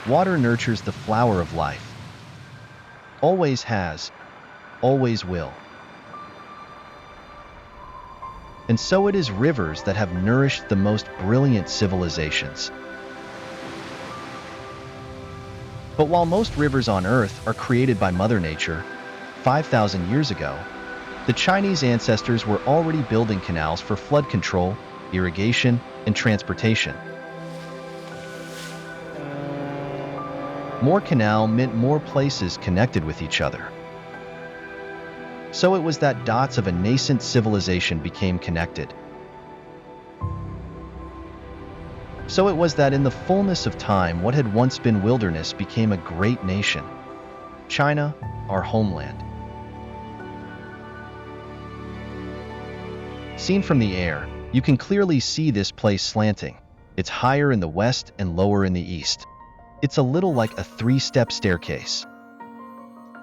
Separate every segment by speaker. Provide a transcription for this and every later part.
Speaker 1: Water nurtures the flower of life. Always has, always will. And so it is rivers that have nourished the most brilliant civilizations. But while most rivers on Earth are created by Mother Nature, 5,000 years ago, the Chinese ancestors were already building canals for flood control, irrigation, and transportation. More canal meant more places connected with each other. So it was that dots of a nascent civilization became connected. So it was that in the fullness of time, what had once been wilderness became a great nation. China, our homeland. Seen from the air, you can clearly see this place slanting. It's higher in the west and lower in the east. It's a little like a three-step staircase.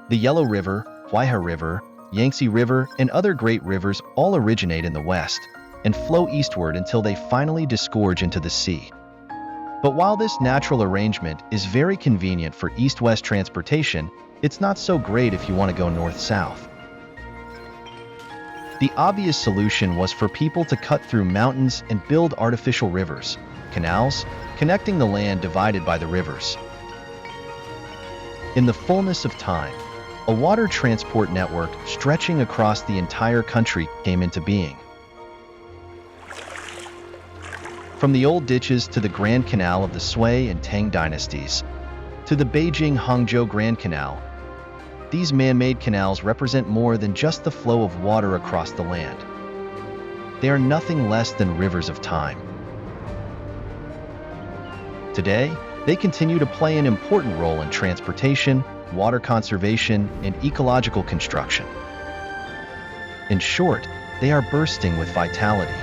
Speaker 1: The Yellow River, Huaihe River, Yangtze River, and other great rivers all originate in the west and flow eastward until they finally disgorge into the sea. But while this natural arrangement is very convenient for east-west transportation, it's not so great if you want to go north-south. The obvious solution was for people to cut through mountains and build artificial rivers, canals, connecting the land divided by the rivers. In the fullness of time, a water transport network stretching across the entire country came into being. From the old ditches to the Grand Canal of the Sui and Tang dynasties, to the Beijing-Hangzhou Grand Canal, these man-made canals represent more than just the flow of water across the land. They are nothing less than rivers of time. Today, they continue to play an important role in transportation, water conservation, and ecological construction. In short, they are bursting with vitality.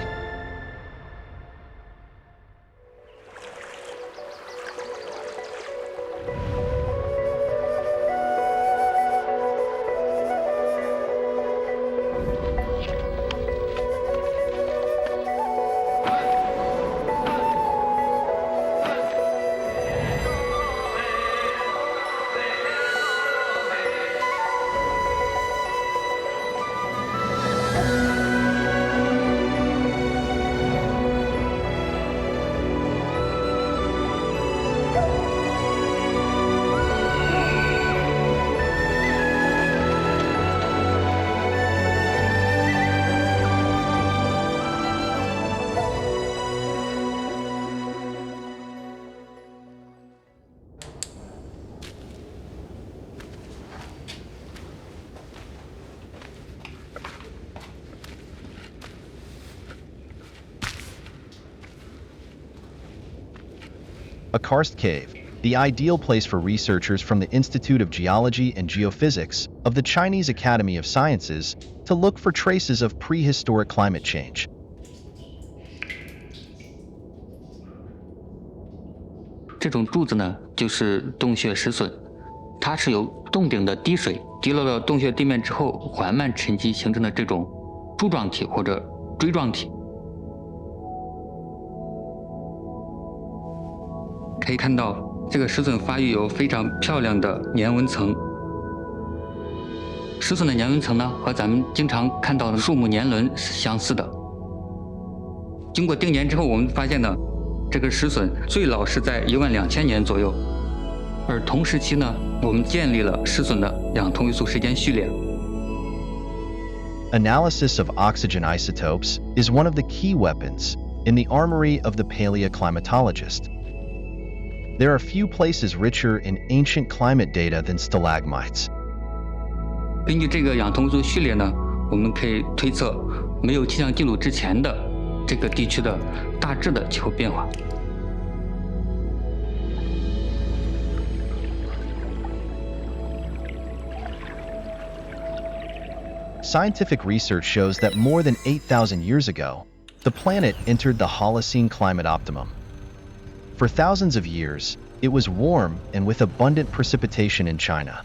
Speaker 1: A karst cave, the ideal place for researchers from the Institute of Geology and Geophysics of the Chinese Academy of Sciences to look for traces of prehistoric climate change.
Speaker 2: 这种柱子呢，就是洞穴石笋，它是由洞顶的滴水滴落到洞穴地面之后，缓慢沉积形成的这种柱状体或者锥状体。可以看到，这个石笋发育有非常漂亮的年纹层。石笋的年纹层呢，和咱们经常看到的树木年轮是相似的。经过定年之后，我们发现呢，这个石笋最老是在12000年左右，而同时期呢，我们建立了石笋的氧同位素时间序列。
Speaker 1: Analysis of oxygen isotopes is one of the key weapons in the armory of the paleoclimatologist. There are few places richer in ancient climate data than stalagmites.
Speaker 2: 根据这个氧同位素序列呢，我们可以推测没有气象记录之前的这个地区的大致的气候变化。
Speaker 1: Scientific research shows that more than 8,000 years ago, the planet entered the Holocene climate optimum. For thousands of years, it was warm and with abundant precipitation in China.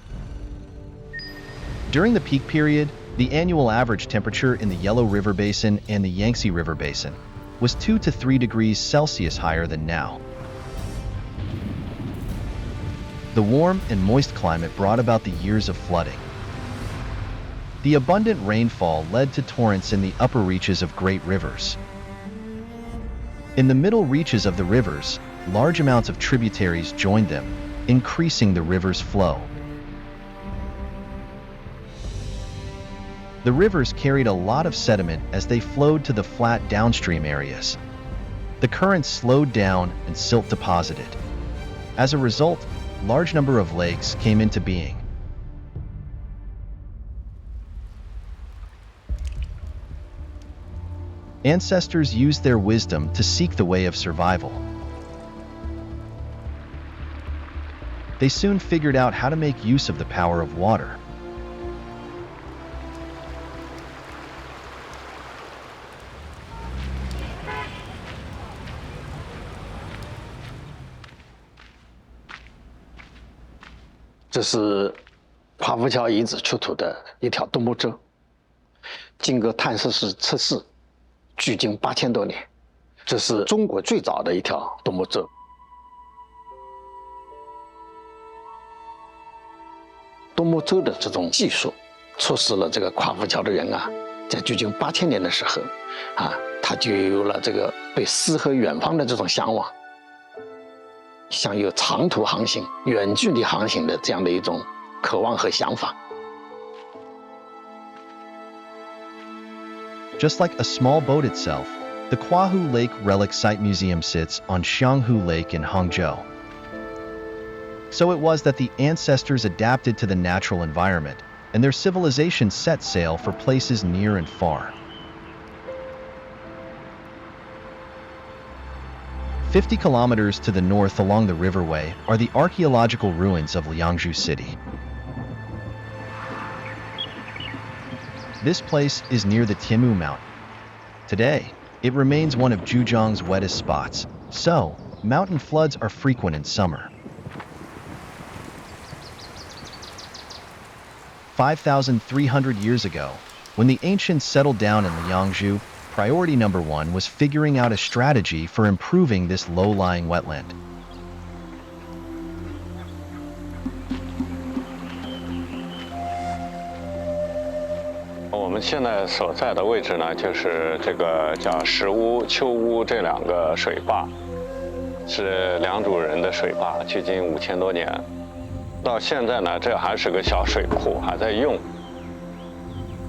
Speaker 1: During the peak period, the annual average temperature in the Yellow River Basin and the Yangtze River Basin was 2 to 3 degrees Celsius higher than now. The warm and moist climate brought about the years of flooding. The abundant rainfall led to torrents in the upper reaches of great rivers. In the middle reaches of the rivers, large amounts of tributaries joined them, increasing the river's flow. The rivers carried a lot of sediment as they flowed to the flat downstream areas. The currents slowed down and silt deposited. As a result, a large number of lakes came into being. Ancestors used their wisdom to seek the way of survival. They soon figured out how to make use of the power of water.
Speaker 3: 这是夸父桥遗址出土的一条独木舟，经过碳摄氏测试，距今8000多年。这是中国最早的一条独木舟。独木舟的这种技术，促使了这个夸父桥的人啊，在距今8000年的时候，他就有了这个对诗和远方的这种向往。想有长途航行、远距离航行的这样的一种渴望和想法。
Speaker 1: Just like a small boat itself, the Kwahu Lake Relic Site Museum sits on Xianghu Lake in Hangzhou. So it was that the ancestors adapted to the natural environment, and their civilization set sail for places near and far. 50 kilometers to the north along the riverway are the archaeological ruins of Liangzhu City. This place is near the Tianmu Mountain. Today, it remains one of Zhujiang's wettest spots, so mountain floods are frequent in summer. 5,300 years ago, when the ancients settled down in Liangzhu, priority number one was figuring out a strategy for improving this low-lying wetland.
Speaker 4: 我们现在所在的位置呢，就是这个叫石屋、丘屋这2个水坝，是良渚人的水坝，距今5000多年。到现在呢，这还是个小水库，还在用。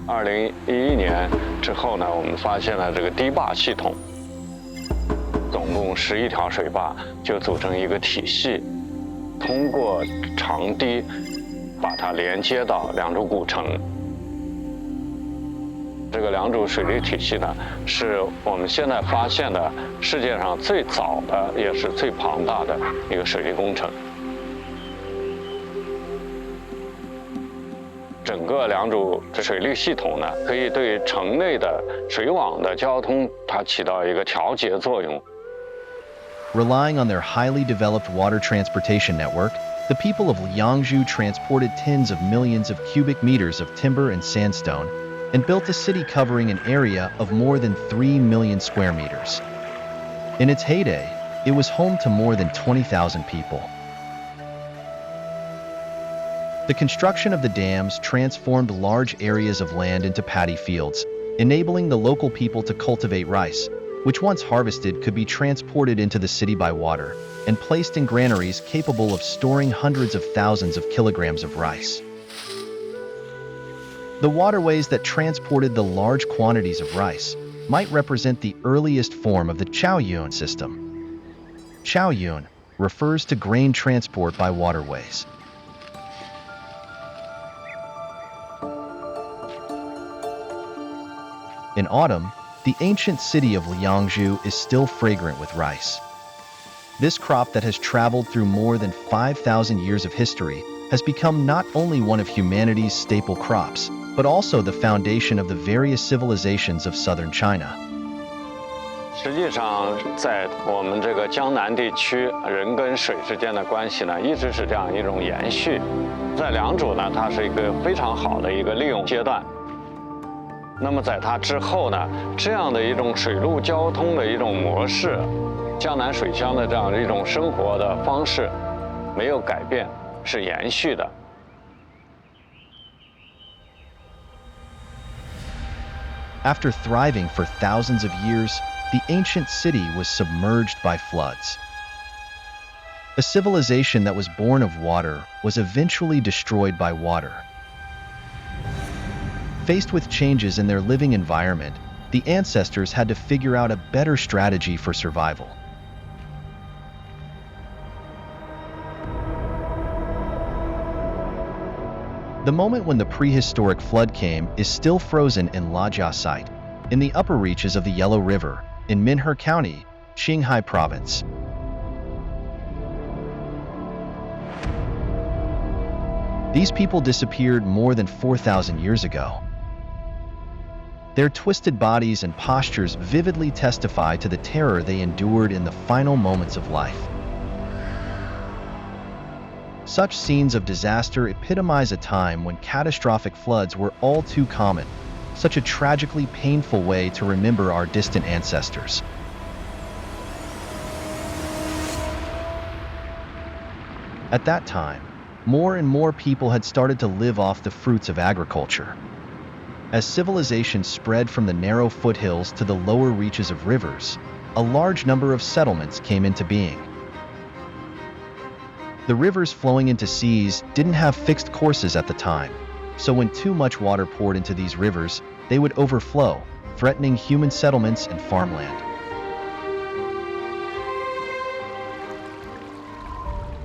Speaker 4: 2011年之后呢，我们发现了这个堤坝系统，总共11条水坝就组成一个体系，通过长堤把它连接到良渚古城。这个良渚水利体系呢，是我们现在发现的世界上最早的，也是最庞大的一个水利工程。整个良渚水利系统呢，可以对城内的水网的交通，它起到一个调节作用。
Speaker 1: Relying on their highly developed water transportation network, the people of Liangzhu transported tens of millions of cubic meters of timber and sandstone and built a city covering an area of more than 3 million square meters. In its heyday, it was home to more than 20,000 people. The construction of the dams transformed large areas of land into paddy fields, enabling the local people to cultivate rice, which once harvested could be transported into the city by water and placed in granaries capable of storing hundreds of thousands of kilograms of rice. The waterways that transported the large quantities of rice might represent the earliest form of the Chaoyun system. Chaoyun refers to grain transport by waterways. In autumn, the ancient city of Liangzhu is still fragrant with rice. This crop that has traveled through more than 5,000 years of history has become not only one of humanity's staple crops, but also the foundation of the various civilizations of southern China.
Speaker 4: 实际上，在我们这个江南地区，人跟水之间的关系呢，一直是这样一种延续。在良渚呢，它是一个非常好的一个利用阶段。那么在它之后呢，这样的一种水陆交通的一种模式，江南水乡的这样一种生活的方式没有改变，是延续的。
Speaker 1: After thriving for thousands of years, the ancient city was submerged by floods. A civilization that was born of water was eventually destroyed by water. Faced with changes in their living environment, the ancestors had to figure out a better strategy for survival. The moment when the prehistoric flood came is still frozen in Lajia site, in the upper reaches of the Yellow River, in Minhe County, Qinghai Province. These people disappeared more than 4,000 years ago. Their twisted bodies and postures vividly testify to the terror they endured in the final moments of life. Such scenes of disaster epitomize a time when catastrophic floods were all too common, such a tragically painful way to remember our distant ancestors. At that time, more and more people had started to live off the fruits of agriculture. As civilization spread from the narrow foothills to the lower reaches of rivers, a large number of settlements came into being. The rivers flowing into seas didn't have fixed courses at the time, so when too much water poured into these rivers, they would overflow, threatening human settlements and farmland.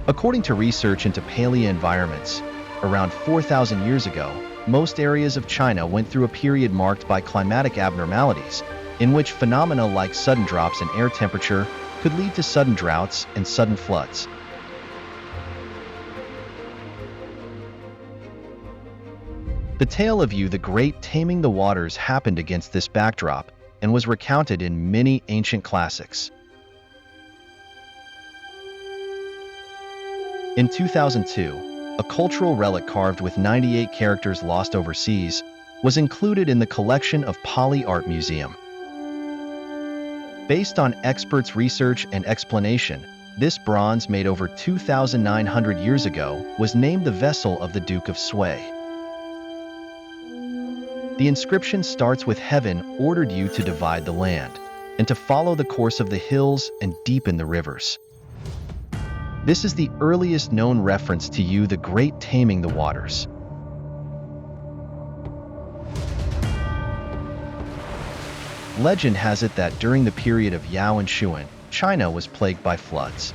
Speaker 1: According to research into paleoenvironments, around 4,000 years ago, most areas of China went through a period marked by climatic abnormalities, in which phenomena like sudden drops in air temperature could lead to sudden droughts and sudden floods. The tale of Yu the Great taming the waters happened against this backdrop and was recounted in many ancient classics. In 2002, a cultural relic carved with 98 characters lost overseas was included in the collection of Pali Art Museum. Based on experts' research and explanation, this bronze made over 2,900 years ago was named the vessel of the Duke of Sui. The inscription starts with "Heaven ordered you to divide the land, and to follow the course of the hills and deepen the rivers." This is the earliest known reference to Yu the Great taming the waters. Legend has it that during the period of Yao and Xuan, China was plagued by floods.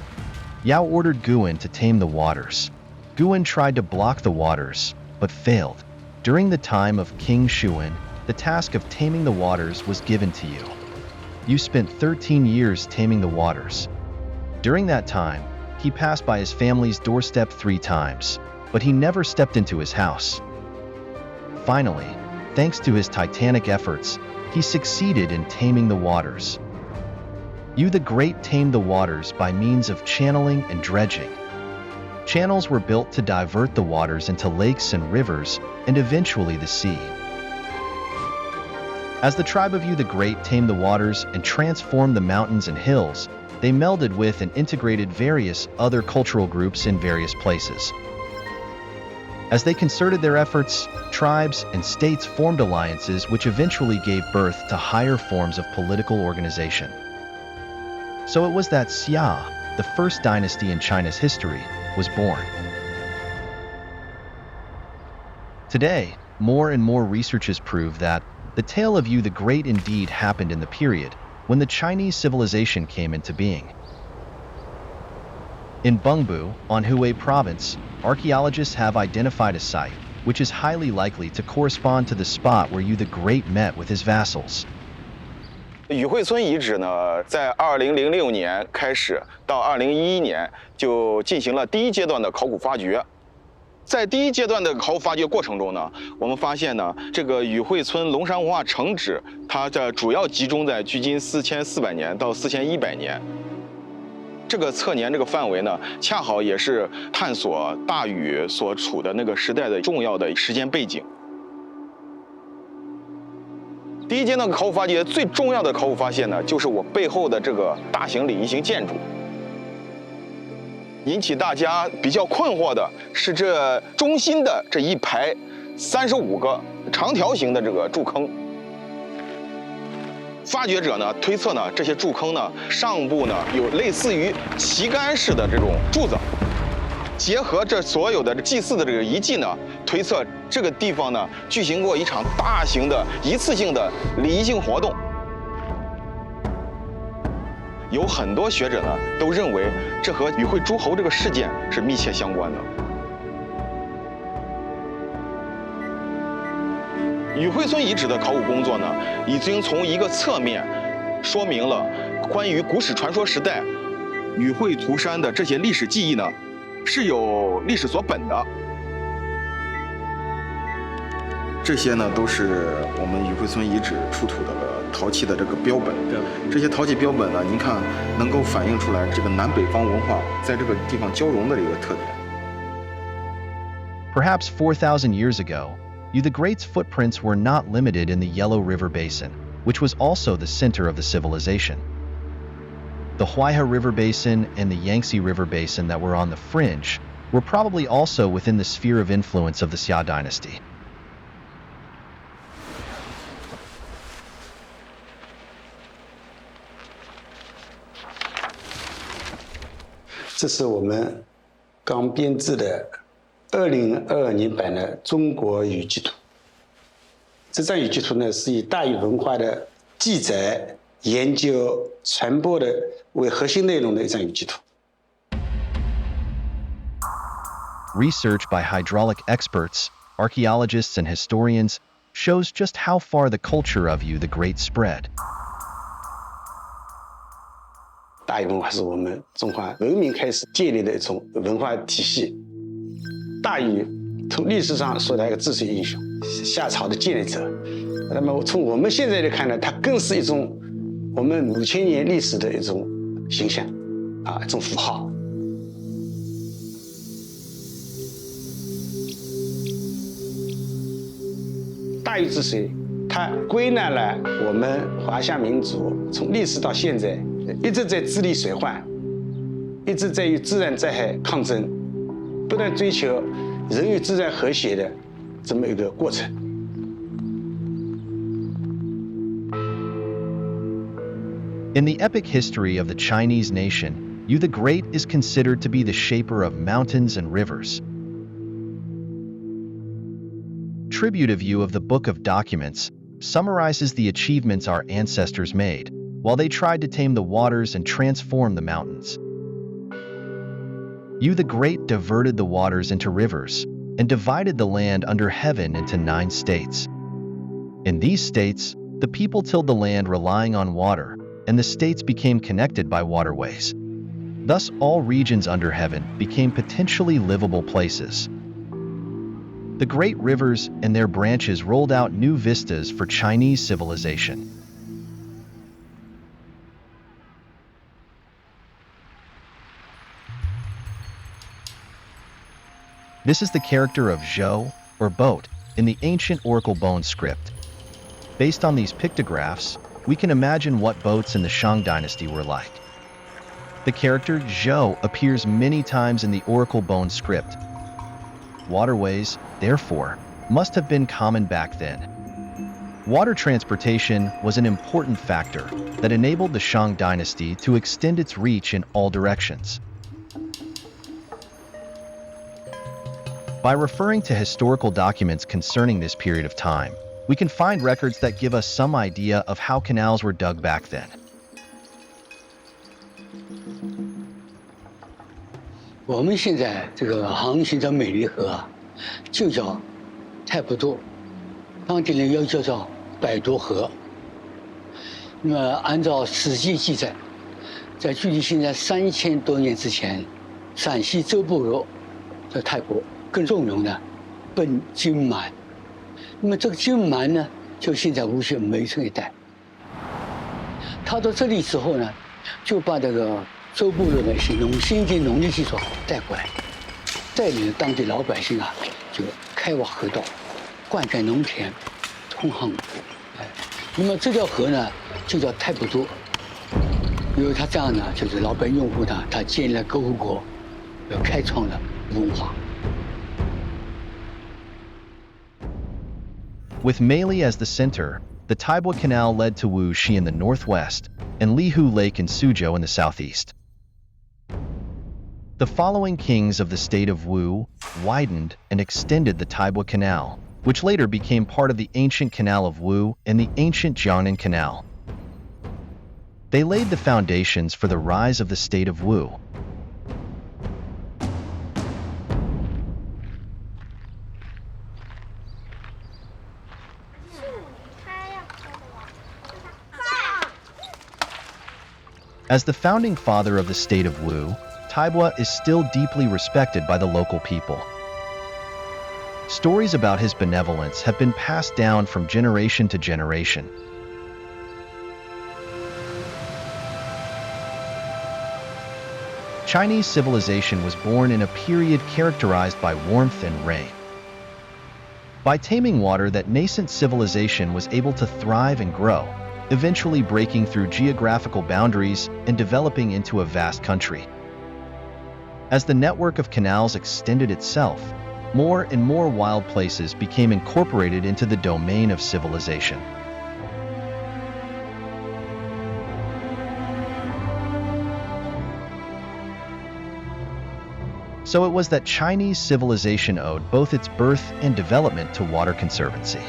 Speaker 1: Yao ordered Guan to tame the waters. Guan tried to block the waters, but failed. During the time of King Xuan, the task of taming the waters was given to Yu. Yu spent 13 years taming the waters. During that time, he passed by his family's doorstep 3 times, but he never stepped into his house. Finally, thanks to his titanic efforts, he succeeded in taming the waters. Yu the Great tamed the waters by means of channeling and dredging. Channels were built to divert the waters into lakes and rivers, and eventually the sea. As the tribe of Yu the Great tamed the waters and transformed the mountains and hills, they melded with and integrated various other cultural groups in various places. As they concerted their efforts, tribes and states formed alliances which eventually gave birth to higher forms of political organization. So it was that Xia, the first dynasty in China's history, was born. Today, more and more researches prove that the tale of Yu the Great indeed happened in the period when the Chinese civilization came into being. In Bengbu, on Hubei Province, archaeologists have identified a site which is highly likely to correspond to the spot where Yu the Great met with his vassals.
Speaker 5: 禹会村遗址呢，在2006年开始到2011年就进行了第一阶段的考古发掘。在第一阶段的考古发掘过程中呢，我们发现呢，这个禹会村龙山文化城址，它的主要集中在距今4400年到4100年。这个测年这个范围呢，恰好也是探索大禹所处的那个时代的重要的时间背景。第一阶段考古发掘最重要的考古发现呢，就是我背后的这个大型礼仪型建筑。引起大家比较困惑的是这中心的这一排35个长条形的这个柱坑。发掘者呢推测呢，这些柱坑呢上部呢有类似于旗杆式的这种柱子。结合这所有的祭祀的这个遗迹呢，推测这个地方呢举行过一场大型的一次性的礼仪性活动。有很多学者呢都认为这和与会诸侯这个事件是密切相关的。与会村遗址的考古工作呢，已经从一个侧面说明了关于古史传说时代与会涂山的这些历史记忆呢。是有历史所本的，这些呢都是我们与会村遗址出土的陶器的这个标本。这些陶器标本呢，您看能够反映出来这个南北方文化在这个地方交融的一个特点。
Speaker 1: Perhaps 4,000 years ago, the Great's footprints were not limited in the Yellow River Basin, which was also the center of the civilization. The Huaihe River Basin and the Yangtze River Basin that were on the fringe were probably also within the sphere of influence of the Xia dynasty.
Speaker 6: 这是我们刚编制的2022年版的中国语记图。这张语记图呢，是以大禹文化的记载、研究、传播的为核心内容的一张语记图。
Speaker 1: Research by hydraulic experts, archaeologists, and historians shows just how far the culture of Yu the Great spread.
Speaker 6: 大禹文化是我们中华文明开始建立的一种文化体系。大禹从历史上说他一个治水英雄，夏朝的建立者。那么从我们现在来看呢，他更是一种我们5000年历史的一种形象，一种符号。大禹治水，它归纳了我们华夏民族从历史到现在一直在治理水患，一直在与自然灾害抗争，不断追求人与自然和谐的这么一个过程。
Speaker 1: In the epic history of the Chinese nation, Yu the Great is considered to be the shaper of mountains and rivers. Tribute of Yu of the Book of Documents summarizes the achievements our ancestors made while they tried to tame the waters and transform the mountains. Yu the Great diverted the waters into rivers and divided the land under heaven into 9 states. In these states, the people tilled the land relying on water, and the states became connected by waterways. Thus, all regions under heaven became potentially livable places. The great rivers and their branches rolled out new vistas for Chinese civilization. This is the character of Zhou, or boat, in the ancient oracle bone script. Based on these pictographs, we can imagine what boats in the Shang dynasty were like. The character Zhou appears many times in the oracle bone script. Waterways, therefore, must have been common back then. Water transportation was an important factor that enabled the Shang dynasty to extend its reach in all directions. By referring to historical documents concerning this period of time, we can find records that give us some idea of how canals were dug back then.
Speaker 7: 我们现在这个航行的美丽河啊，就叫太普渡，当地人又叫做百度河。那么按照《史记》记载，在距离现在3000多年之前，陕西周部落在泰国更重用的奔荆蛮。那么这个荆蛮呢，就现在无锡梅村一带。他到这里之后呢，就把这个周部落的一些先进农业技术带过来，带领当地老百姓啊，就开挖河道，灌溉农田，通航。那么这条河呢，就叫太普渡。因为他这样呢，就是老百姓用户呢，他建立了共和国，开创的文化。
Speaker 1: With Meili as the center, the Taibwa Canal led to Wuxi in the northwest and Lihu Lake in Suzhou in the southeast. The following kings of the state of Wu widened and extended the Taibwa Canal, which later became part of the ancient Canal of Wu and the ancient Jiangnan Canal. They laid the foundations for the rise of the state of Wu. As the founding father of the state of Wu, Taibwa is still deeply respected by the local people. Stories about his benevolence have been passed down from generation to generation. Chinese civilization was born in a period characterized by warmth and rain. By taming water, that nascent civilization was able to thrive and grow, eventually breaking through geographical boundaries and developing into a vast country. As the network of canals extended itself, more and more wild places became incorporated into the domain of civilization. So it was that Chinese civilization owed both its birth and development to water conservancy.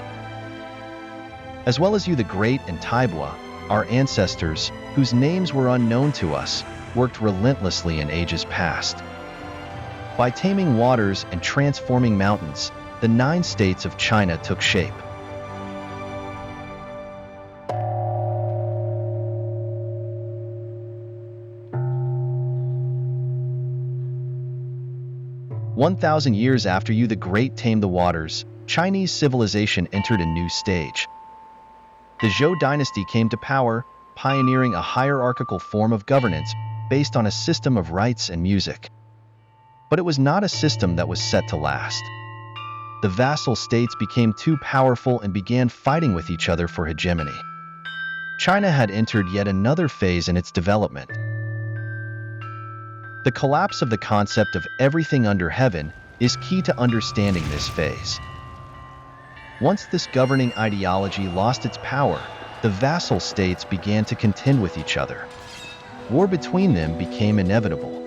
Speaker 1: As well as Yu the Great and Taibwa, our ancestors, whose names were unknown to us, worked relentlessly in ages past. By taming waters and transforming mountains, the 9 states of China took shape. "1,000 years after Yu the Great tamed the waters, Chinese civilization entered a new stage. The Zhou dynasty came to power, pioneering a hierarchical form of governance based on a system of rites and music. But it was not a system that was set to last. The vassal states became too powerful and began fighting with each other for hegemony. China had entered yet another phase in its development. The collapse of the concept of everything under heaven is key to understanding this phase. Once this governing ideology lost its power, the vassal states began to contend with each other. War between them became inevitable.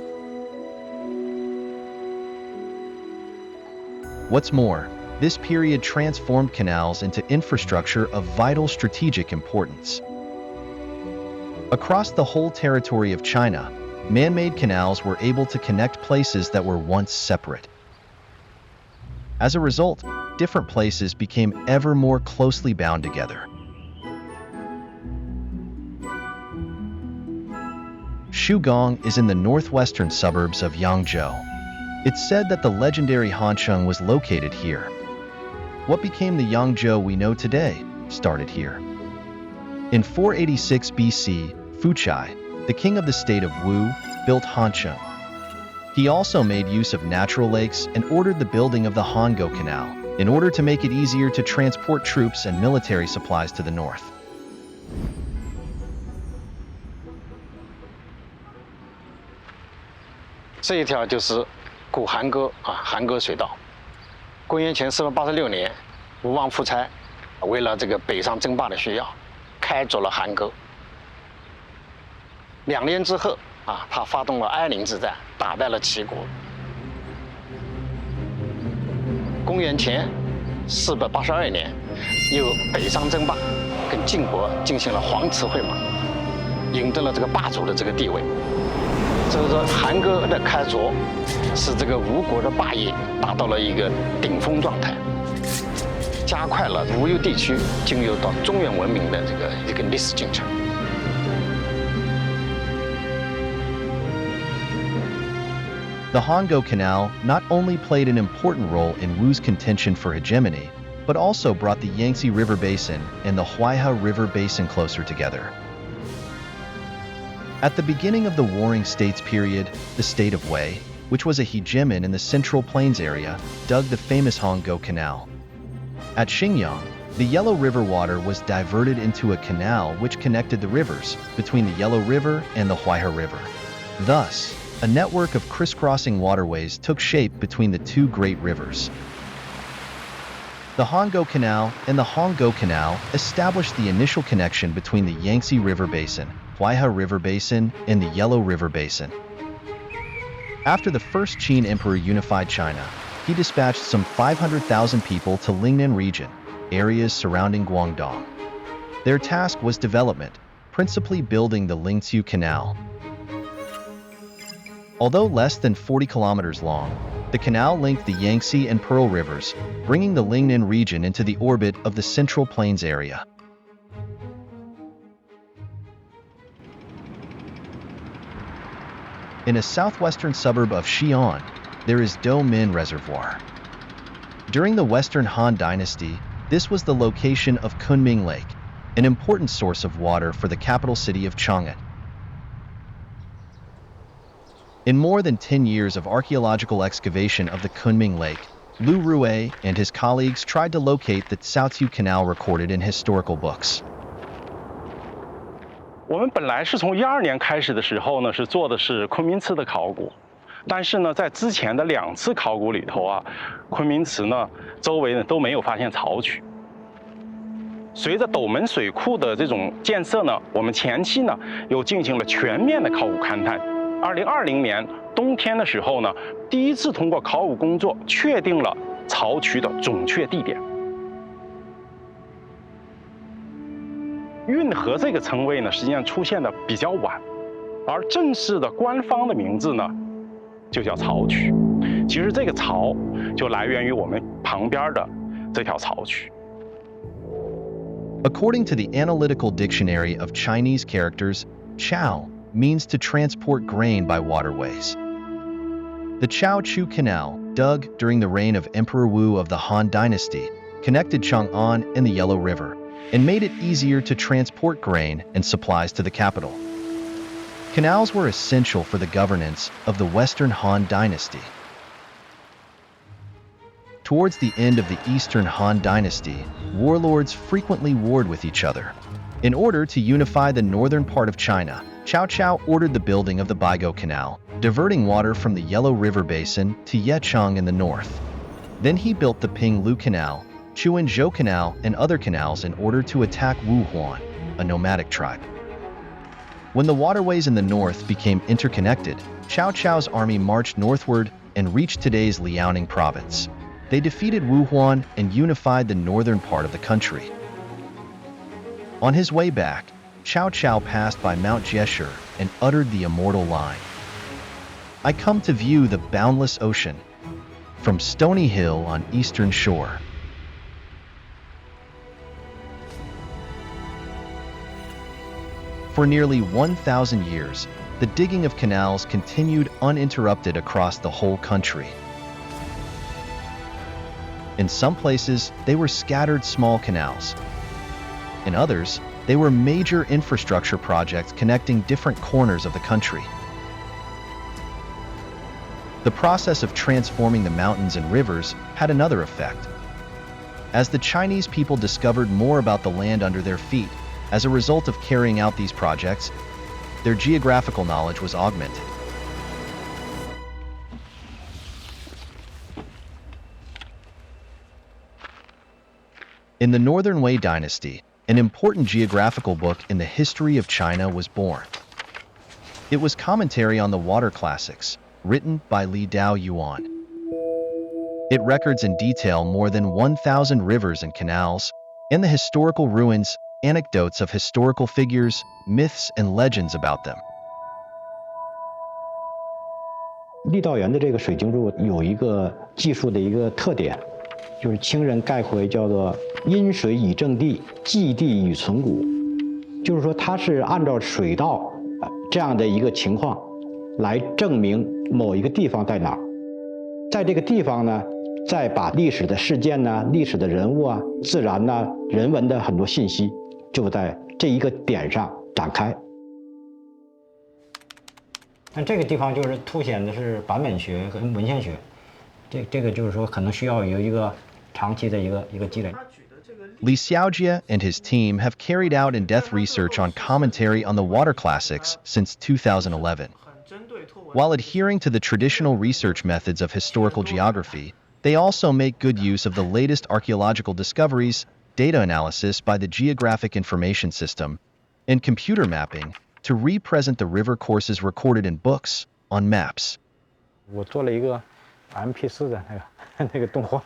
Speaker 1: What's more, this period transformed canals into infrastructure of vital strategic importance. Across the whole territory of China, man-made canals were able to connect places that were once separate. As a result, different places became ever more closely bound together. Shugong is in the northwestern suburbs of Yangzhou. It's said that the legendary Hancheng was located here. What became the Yangzhou we know today started here. In 486 BC, Fuchai, the king of the state of Wu, built Hancheng. He also made use of natural lakes and ordered the building of the Hango Canal in order to make it easier to transport troops and military supplies to the north.
Speaker 3: 这一条就是古韩沟韩沟水道。公元前486年，吴王夫差为了这个北上争霸的需要，开凿了韩沟。2年之后他发动了哀陵之战，打败了齐国。公元前482年，又北上争霸，跟晋国进行了黄池会盟，赢得了这个霸主的这个地位。所以说，韩沟的开凿使这个吴国的霸业达到了一个顶峰状态，加快了吴越地区进入到中原文明的一个历史进程。
Speaker 1: The Hango Canal not only played an important role in Wu's contention for hegemony, but also brought the Yangtze River Basin and the Huaihe River Basin closer together. At the beginning of the Warring States period, the state of Wei, which was a hegemon in the Central Plains area, dug the famous Hango Canal. At Xingyang, the Yellow River water was diverted into a canal which connected the rivers between the Yellow River and the Huaihe River. Thus, a network of crisscrossing waterways took shape between the two great rivers. The Hongo Canal and the Honggo Canal established the initial connection between the Yangtze River Basin, Huaihe River Basin, and the Yellow River Basin. After the first Qin emperor unified China, he dispatched some 500,000 people to Lingnan region, areas surrounding Guangdong. Their task was development, principally building the Lingzhou Canal. Although less than 40 kilometers long, the canal linked the Yangtze and Pearl rivers, bringing the Lingnan region into the orbit of the Central Plains area. In a southwestern suburb of Xi'an, there is Doumen Reservoir. During the Western Han Dynasty, this was the location of Kunming Lake, an important source of water for the capital city of Chang'an. In more than 10 years of archaeological excavation of the Kunming Lake, Liu Rui and his colleagues tried to locate the Caoqiu Canal recorded in historical books.
Speaker 8: 我们本来是从12年开始的时候呢，是做的是昆明瓷的考古，但是呢，在之前的2次考古里头啊，昆明瓷呢周围呢都没有发现槽渠。随着斗门水库的这种建设呢，我们前期呢又进行了全面的考古勘探。2020年冬天的时候呢，第一次通过考古工作确定了槽渠的准确地点。运河这个称谓呢，实际上出现的比较晚，而正式的官方的名字呢，就叫槽渠。其实这个槽就来源于我们旁边的这条槽渠。
Speaker 1: According to the Analytical Dictionary of Chinese Characters, Chao means to transport grain by waterways. The Caoqiu Canal, dug during the reign of Emperor Wu of the Han Dynasty, connected Chang'an and the Yellow River, and made it easier to transport grain and supplies to the capital. Canals were essential for the governance of the Western Han Dynasty. Towards the end of the Eastern Han Dynasty, warlords frequently warred with each other. In order to unify the northern part of China, Cao Cao ordered the building of the Baigo Canal, diverting water from the Yellow River Basin to Yecheng in the north. Then he built the Pinglu Canal, Chuanzhou Canal, and other canals in order to attack Wuhuan, a nomadic tribe. When the waterways in the north became interconnected, Cao Cao's army marched northward and reached today's Liaoning province. They defeated Wuhuan and unified the northern part of the country. On his way back, Cao Cao passed by Mount Jieshe and uttered the immortal line, "I come to view the boundless ocean from Stony Hill on eastern shore." For nearly 1,000 years, the digging of canals continued uninterrupted across the whole country. In some places, they were scattered small canals. In others, they were major infrastructure projects connecting different corners of the country. The process of transforming the mountains and rivers had another effect. As the Chinese people discovered more about the land under their feet, as a result of carrying out these projects, their geographical knowledge was augmented. In the Northern Wei Dynasty, an important geographical book in the history of China was born. It was commentary on the water classics, written by Li Dao Yuan. It records in detail more than 1,000 rivers and canals, and the historical ruins, anecdotes of historical figures, myths, and legends about them.
Speaker 9: 郦道元的这个水晶柱有一个技术的一个特点，就是清人概括为叫做“因水以正地，济地以存古”，就是说它是按照水道这样的一个情况来证明某一个地方在哪儿，在这个地方呢，再把历史的事件呢、历史的人物啊、自然呐、人文的很多信息，就在这一个点上展开。但这个地方就是凸显的是版本学和文献学，这个就是说可能需要有一个长期的一个积累。
Speaker 1: Li Xiaojie and his team have carried out in-depth research on commentary on the water classics since 2011. While adhering to the traditional research methods of historical geography, they also make good use of the latest archaeological discoveries, data analysis by the Geographic Information System, and computer mapping to represent the river courses recorded in books on maps.
Speaker 9: 我做了一个 MP4 的那个动画，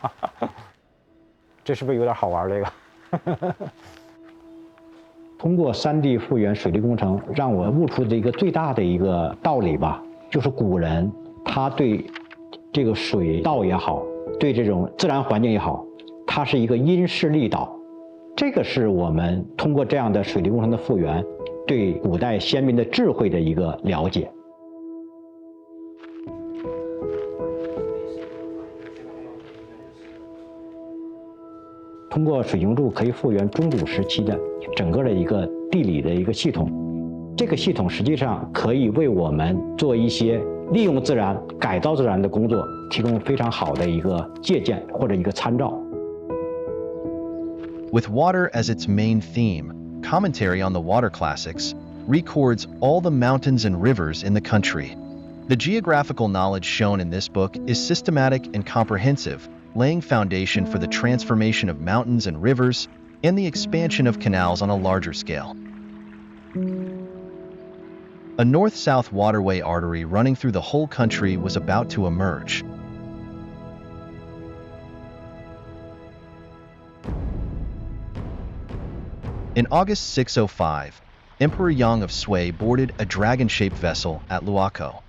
Speaker 9: 这是不是有点好玩？这个。通过3D 复原水利工程，让我悟出的一个最大的一个道理吧，就是古人他对这个水道也好，对这种自然环境也好，它是一个因势利导。这个是我们通过这样的水利工程的复原，对古代先民的智慧的一个了解。通过水晶柱可以复原中古时期的整个的一个地理的一个系统，这个系统实际上可以为我们做一些利用自然、改造自然的工作提供非常好的一个借鉴或者一个参照。
Speaker 1: With water as its main theme, Commentary on the Water Classics records all the mountains and rivers in the country. The geographical knowledge shown in this book is systematic and comprehensive, laying foundation for the transformation of mountains and rivers and the expansion of canals on a larger scale. A north-south waterway artery running through the whole country was about to emerge. In August 605, Emperor Yang of Sui boarded a dragon-shaped vessel at Luoco.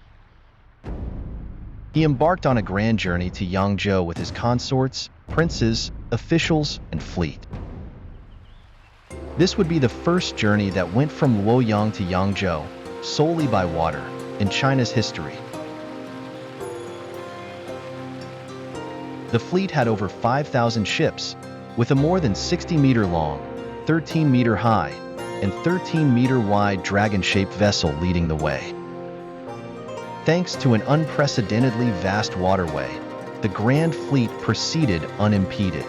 Speaker 1: He embarked on a grand journey to Yangzhou with his consorts, princes, officials, and fleet. This would be the first journey that went from Luoyang to Yangzhou solely by water in China's history. The fleet had over 5,000 ships, with a more than 60-meter long, 13-meter high, and 13-meter wide dragon-shaped vessel leading the way. Thanks to an unprecedentedly vast waterway, the Grand Fleet proceeded unimpeded.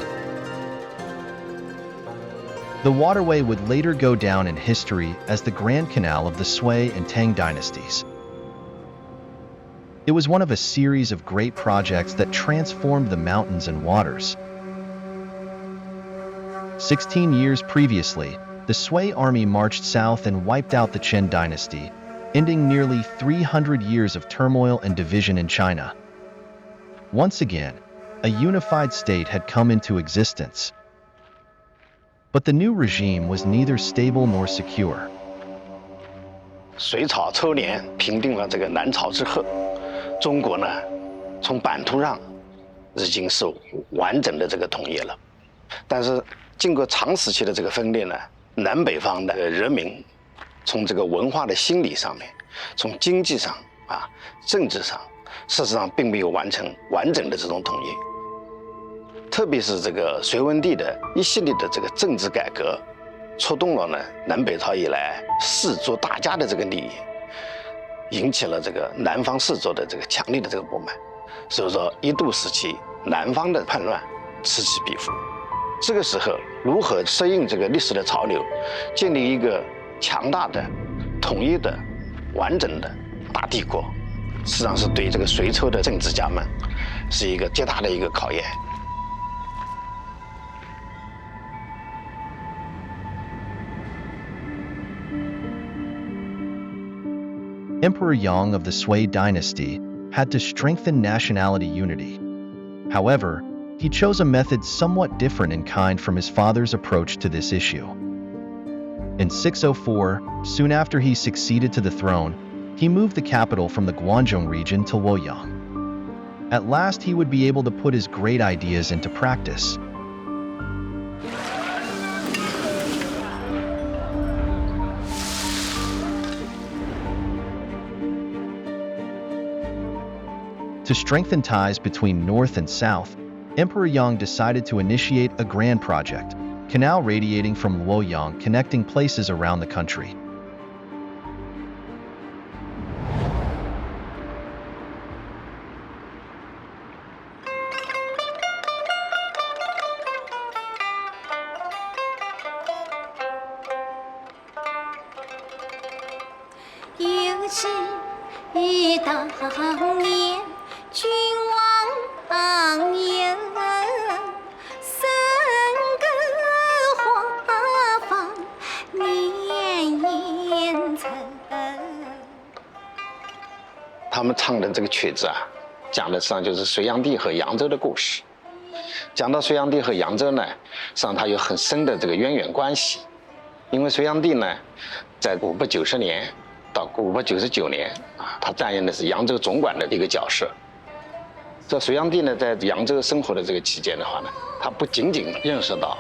Speaker 1: The waterway would later go down in history as the Grand Canal of the Sui and Tang dynasties. It was one of a series of great projects that transformed the mountains and waters. 16 years previously, the Sui army marched south and wiped out the Chen dynasty, ending nearly 300 years of turmoil and division in China. Once again, a unified state had come into existence. But the new regime was neither stable nor secure.
Speaker 3: 隋朝初年平定了这个南朝之后，中国呢，从版图上已经是完整的这个统一了。但是经过长时期的这个分裂呢，南北方的人民从这个文化的心理上面，从经济上啊、政治上，事实上并没有完成完整的这种统一。特别是这个隋文帝的一系列的这个政治改革，触动了呢南北朝以来士族大家的这个利益，引起了这个南方士族的这个强烈的这个不满。所以说，一度时期南方的叛乱此起彼伏。这个时候，如何适应这个历史的潮流，建立一个强大的、统一的、完整的大帝国，实际上是对这个隋朝的政治家们是一个极大的一个考验。
Speaker 1: Emperor Yang of the Sui dynasty had to strengthen nationality unity. However, he chose a method somewhat different in kind from his father's approach to this issue. In 604, soon after he succeeded to the throne, he moved the capital from the Guangzhou region to Luoyang. At last, he would be able to put his great ideas into practice. To strengthen ties between North and South, Emperor Yang decided to initiate a grand project, canal radiating from Luoyang connecting places around the country.
Speaker 10: 忆当年君王有三个花房年烟尘。
Speaker 3: 他们唱的这个曲子啊，讲的实际上就是隋炀帝和扬州的故事。讲到隋炀帝和扬州呢，实际上它有很深的这个渊源关系。因为隋炀帝呢，在590年到599年啊，他担任的是扬州总管的一个角色。这隋炀帝呢，在扬州生活的这个期间的话呢，他不仅仅认识到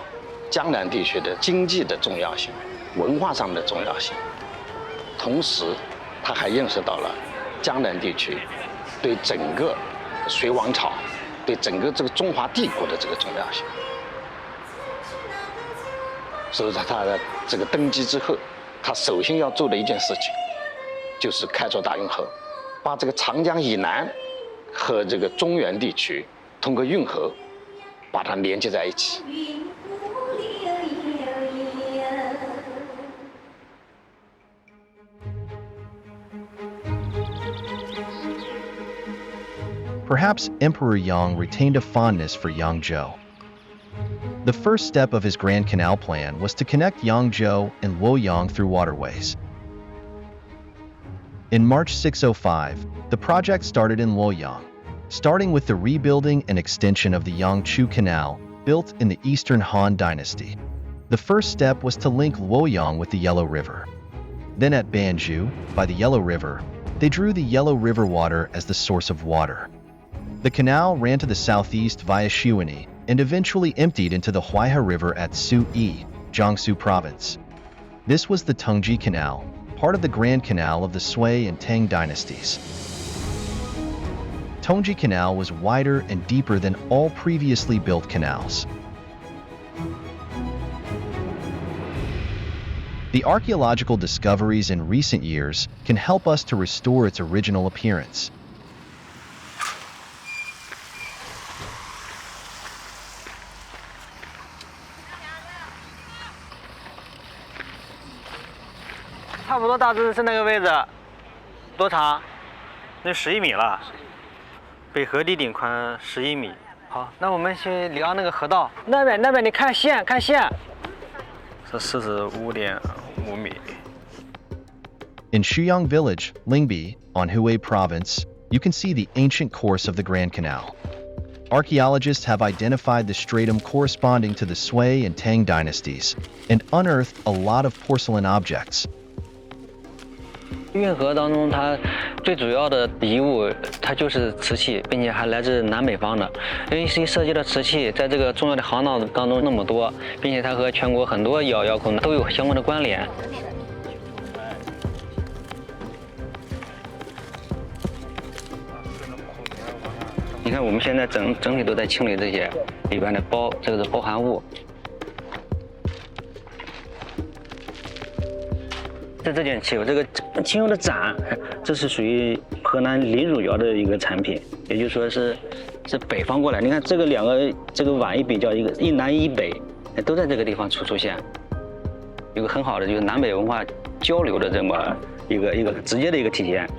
Speaker 3: 江南地区的经济的重要性、文化上的重要性，同时他还认识到了江南地区对整个隋王朝、对整个这个中华帝国的这个重要性。所以在他的这个登基之后，他首先要做的一件事情，就是开凿大运河，把这个长江以南和这个中原地区通过运河把它连接在一起。
Speaker 1: Perhaps Emperor Yang retained a fondness for Yangzhou. The first step of his Grand Canal plan was to connect Yangzhou and Luoyang through waterways. In March 605, the project started in Luoyang, starting with the rebuilding and extension of the Yangchu Canal, built in the Eastern Han Dynasty. The first step was to link Luoyang with the Yellow River. Then at Banju, by the Yellow River, they drew the Yellow River water as the source of water. The canal ran to the southeast via Xuanyi and eventually emptied into the Huaihe River at Suyi, Jiangsu Province. This was the Tongji Canal, part of the Grand Canal of the Sui and Tang dynasties. Tongji Canal was wider and deeper than all previously built canals. The archaeological discoveries in recent years can help us to restore its original appearance.
Speaker 11: "差不多大致是那个位置，多长？那11米了。北河堤顶宽11米。好，那我们去量那个河道。那边，你看线，是45.5米。
Speaker 1: In Shuyang Village, Lingbi, on Hubei Province, you can see the ancient course of the Grand Canal. Archaeologists have identified the stratum corresponding to the Sui and Tang dynasties and unearthed a lot of porcelain objects.
Speaker 2: 运河当中，它最主要的遗物，它就是瓷器，并且还来自南北方的。因为一涉及到瓷器，在这个重要的航道当中那么多，并且它和全国很多窑口都有相关的关联。你看，我们现在整体都在清理这些里边的这个是包含物。在这件漆，这个青釉的盏，这是属于河南临汝窑的一个产品，也就是说是北方过来。你看这个两个这个碗一比较，一南一北，都在这个地方出现，有个很好的就是南北文化交流的这么一个直接的一个体现。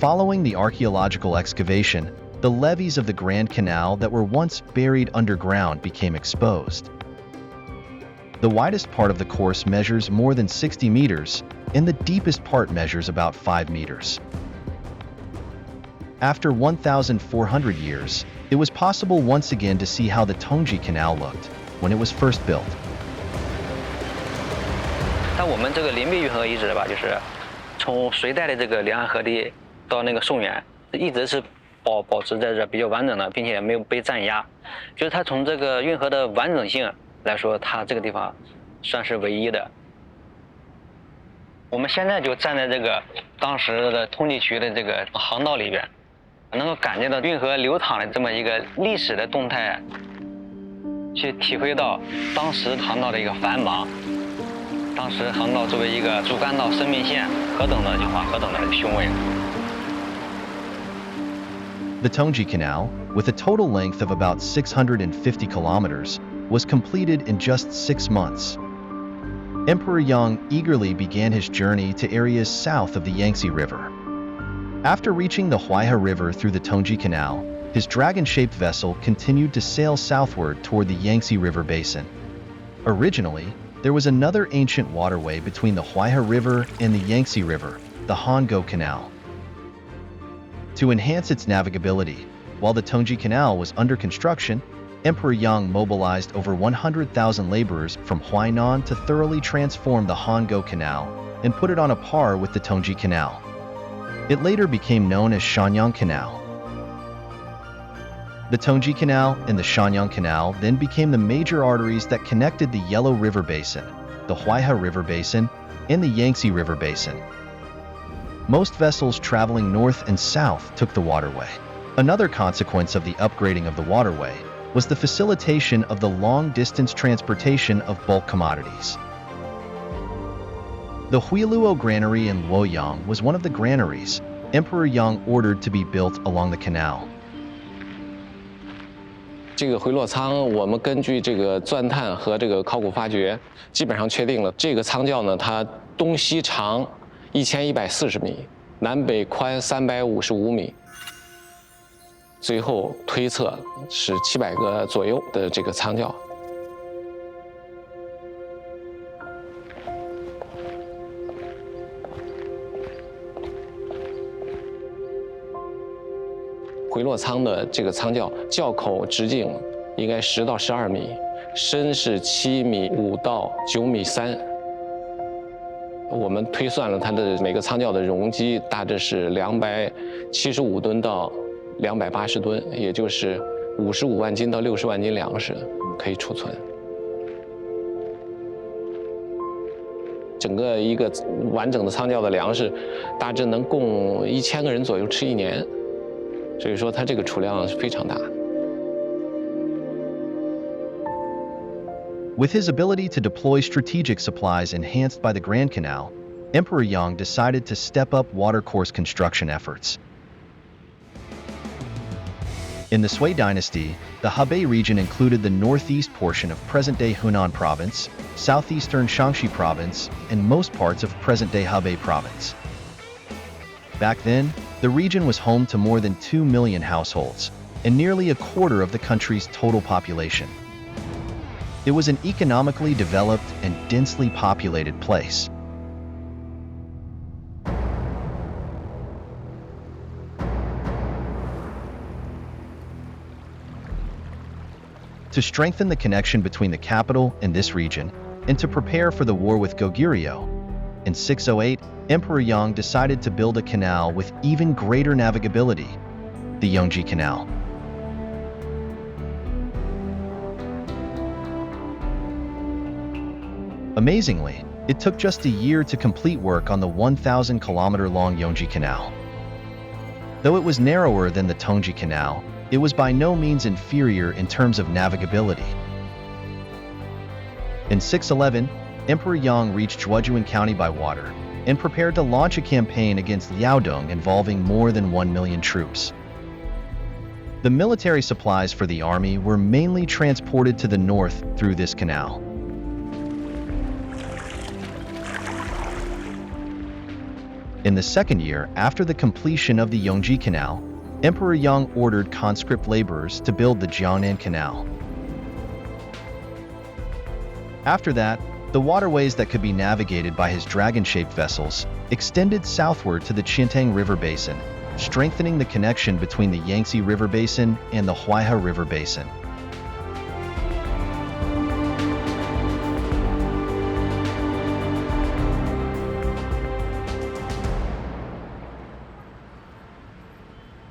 Speaker 1: Following the archaeological excavation, the levees of the Grand Canal that were once buried underground became exposed. The widest part of the course measures more than 60 meters, and the deepest part measures about 5 meters. After 1,400 years, it was possible once again to see how the Tongji Canal looked when it was first built.
Speaker 2: 但我们这个临碧运河遗址吧，就是从隋代的这个两岸河堤到那个宋元，一直是保持在这比较完整的，并且没有被占压。就是它从这个运河的完整性来说，它这个地方算是唯一的。我们现在就站在这个当时的通济区的这个航道里边，能够感觉到运河流淌的这么一个历史的动态，去体会到当时航道的一个繁忙，当时航道作为一个主干道生命线何等的雄伟。
Speaker 1: The Tongji Canal, with a total length of about 650 kilometers, was completed in just 6 months. Emperor Yang eagerly began his journey to areas south of the Yangtze River. After reaching the Huaihe River through the Tongji Canal, his dragon-shaped vessel continued to sail southward toward the Yangtze River basin. Originally, there was another ancient waterway between the Huaihe River and the Yangtze River, the Hanguo Canal. To enhance its navigability, while the Tongji Canal was under construction, Emperor Yang mobilized over 100,000 laborers from Huainan to thoroughly transform the Hanguo Canal and put it on a par with the Tongji Canal. It later became known as Shanyang Canal. The Tongji Canal and the Shanyang Canal then became the major arteries that connected the Yellow River Basin, the Huaihe River Basin, and the Yangtze River Basin. Most vessels traveling north and south took the waterway. Another consequence of the upgrading of the waterway was the facilitation of the long-distance transportation of bulk commodities. The Huiluo Granary in Luoyang was one of the granaries Emperor Yang ordered to be built along the canal.
Speaker 12: 这个回落舱，我们根据这个钻探和这个考古发掘，基本上确定了这个舱轿呢，它东西长1140米，南北宽355米。最后推测是700个左右的这个舱轿。回落舱的这个舱轿轿口直径应该10到12米，深是7米5到9米3。我们推算了它的每个舱轿的容积大致是275吨到280吨，也就是55万斤到60万斤粮食可以储存。整个一个完整的舱轿的粮食，大致能供1000个人左右吃1年，所以说它这个储量是非常大。
Speaker 1: With his ability to deploy strategic supplies enhanced by the Grand Canal, Emperor Yang decided to step up watercourse construction efforts. In the Sui dynasty, the Hebei region included the northeast portion of present-day Hunan province, southeastern Shaanxi province, and most parts of present-day Hebei province. Back then, the region was home to more than 2 million households, and nearly a quarter of the country's total population. It was an economically developed and densely populated place. To strengthen the connection between the capital and this region, and to prepare for the war with Goguryeo, in 608, Emperor Yang decided to build a canal with even greater navigability, the Yongji Canal. Amazingly, it took just a year to complete work on the 1,000-kilometer-long Yongji Canal. Though it was narrower than the Tongji Canal, it was by no means inferior in terms of navigability. In 611, Emperor Yang reached Zhuojuan County by water and prepared to launch a campaign against Liaodong involving more than 1 million troops. The military supplies for the army were mainly transported to the north through this canal. In the second year after the completion of the Yongji Canal, Emperor Yang ordered conscript laborers to build the Jiangnan Canal. After that, the waterways that could be navigated by his dragon-shaped vessels extended southward to the Qiantang River Basin, strengthening the connection between the Yangtze River Basin and the Huaihe River Basin.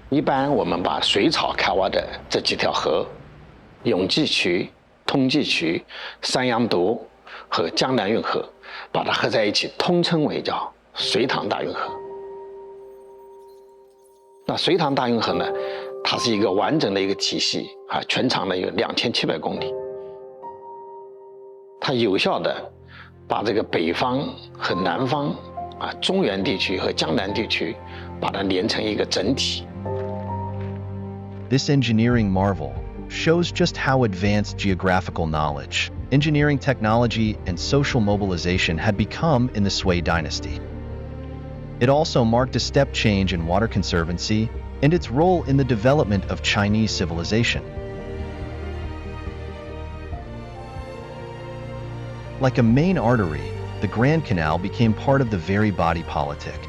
Speaker 3: 一般我们把水草开挖的这几条河，永济渠、通济渠、三阳渎和江南运河，把它合在一起，通称为叫隋唐大运河。那隋唐大运河呢，它是一个完整的一个体系啊，全长呢有2700公里，它有效的把这个北方和南方啊，中原地区和江南地区，把它连成一个整体。
Speaker 1: This engineering marvel shows just how advanced geographical knowledge engineering technology, and social mobilization had become in the Sui dynasty. It also marked a step change in water conservancy and its role in the development of Chinese civilization. Like a main artery, the Grand Canal became part of the very body politic.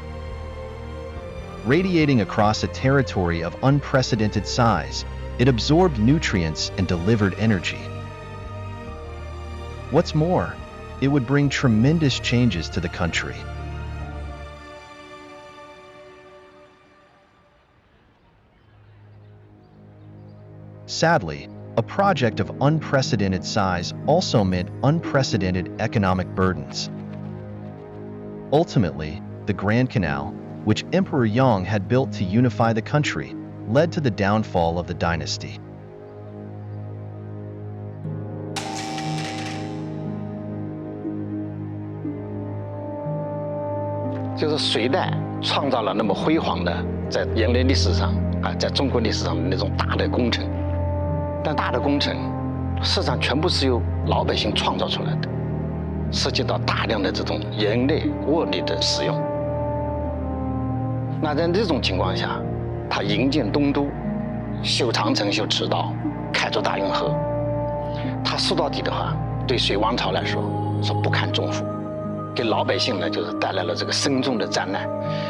Speaker 1: Radiating across a territory of unprecedented size, it absorbed nutrients and delivered energy. What's more, it would bring tremendous changes to the country. Sadly, a project of unprecedented size also meant unprecedented economic burdens. Ultimately, the Grand Canal, which Emperor Yang had built to unify the country, led to the downfall of the dynasty.
Speaker 3: 就是隋代创造了那么辉煌的，在人类历史上啊，在中国历史上的那种大的工程。但大的工程，事实上全部是由老百姓创造出来的，涉及到大量的这种人类物力的使用。那在这种情况下，他营建东都，修长城、修驰道，开拓大运河，他说到底的话，对隋王朝来说不堪重负。 给老百姓呢，就是带来了这个深重的灾难，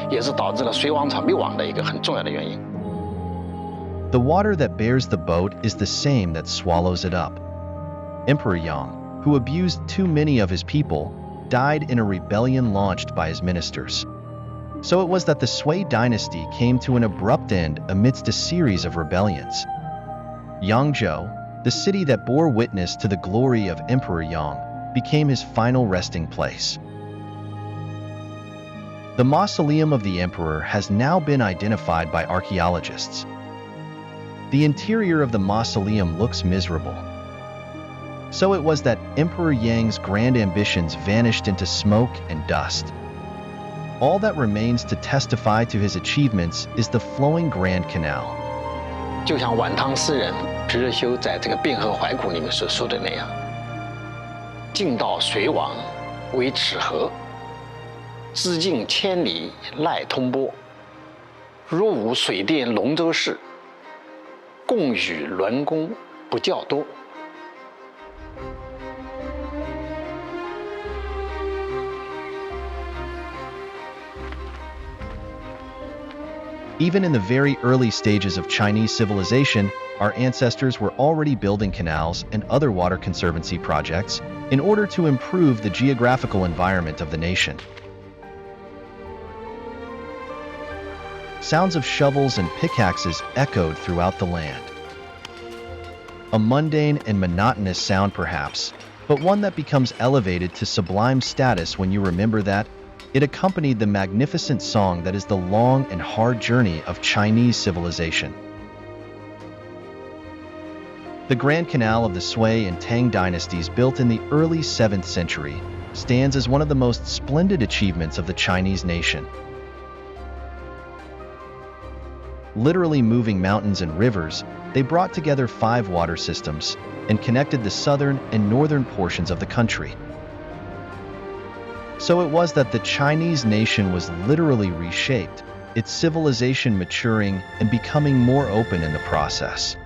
Speaker 3: 也是导致了隋王朝灭亡的一个很重要的原因。
Speaker 1: The water that bears the boat is the same that swallows it up. Emperor Yang, who abused too many of his people, died in a rebellion launched by his ministers. So it was that the Sui dynasty came to an abrupt end amidst a series of rebellions. Yangzhou, the city that bore witness to the glory of Emperor Yang, became his final resting place. The mausoleum of the emperor has now been identified by archaeologists. The interior of the mausoleum looks miserable. So it was that Emperor Yang's grand ambitions vanished into smoke and dust. All that remains to testify to his achievements is the flowing Grand Canal.
Speaker 3: 就像晚唐诗人皮日休在这个《汴河怀古》里面所说的那样。 晋道隋王为尺河，直径千里赖通波。若无水电龙舟事，共与伦公不较多。
Speaker 1: Even in the very early stages of Chinese civilization, our ancestors were already building canals and other water conservancy projects in order to improve the geographical environment of the nation. Sounds of shovels and pickaxes echoed throughout the land. A mundane and monotonous sound perhaps, but one that becomes elevated to sublime status when you remember that it accompanied the magnificent song that is the long and hard journey of Chinese civilization. The Grand Canal of the Sui and Tang dynasties, built in the early 7th century, stands as one of the most splendid achievements of the Chinese nation. Literally moving mountains and rivers, they brought together 5 water systems and connected the southern and northern portions of the country. So it was that the Chinese nation was literally reshaped, its civilization maturing and becoming more open in the process.